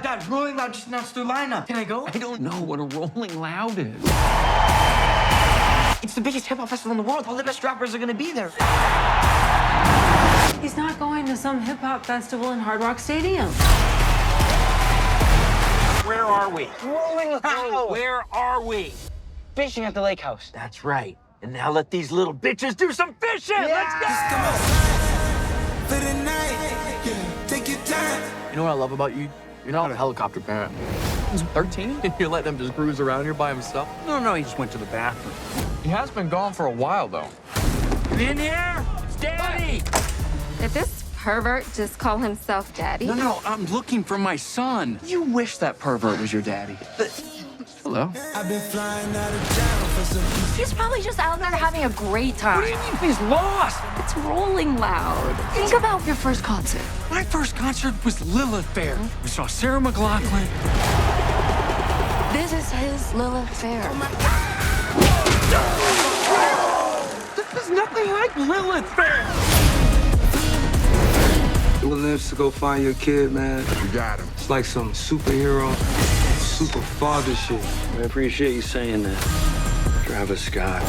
Dad, Rolling Loud just announced their lineup. Can I go? I don't know what a Rolling Loud is. It's the biggest hip-hop festival in the world. All the best rappers are gonna be there. He's not going to some hip-hop festival in Hard Rock Stadium. Where are we? Rolling Loud. Where are we? Fishing at the lake house. That's right. And now let these little bitches do some fishing. Let's go. For the night, yeah, take your time. You know what I love about you? You're not a helicopter parent. He's 13? You're letting him just cruise around here by himself? No, he just went to the bathroom. He has been gone for a while, though. In here! It's Daddy! Did this pervert just call himself daddy? No, I'm looking for my son. You wish that pervert was your daddy. Hello. I've been flying out of town for some peace. He's probably just out there having a great time. What do you mean he's lost? It's Rolling Loud. Think about your first concert. My first concert was Lilith Fair. We saw Sarah McLachlan. This is his Lilith Fair. There's nothing like Lilith Fair. Who lives to go find your kid, man? You got him. It's like some superhero, super father shit. I appreciate you saying that, Travis Scott.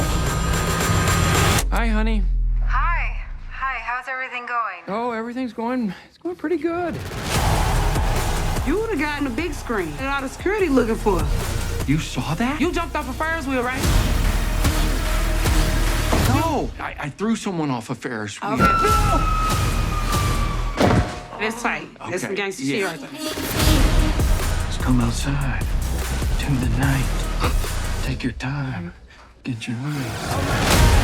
Hi, honey. Hi, how's everything going? Oh, everything's going pretty good. You would have gotten a big screen and all the security looking for. You saw that? You jumped off a Ferris wheel, right? No, I threw someone off a Ferris wheel. Okay. That's tight. That's some gangster shit right there. Let's come outside. To the night. Take your time. Get your money.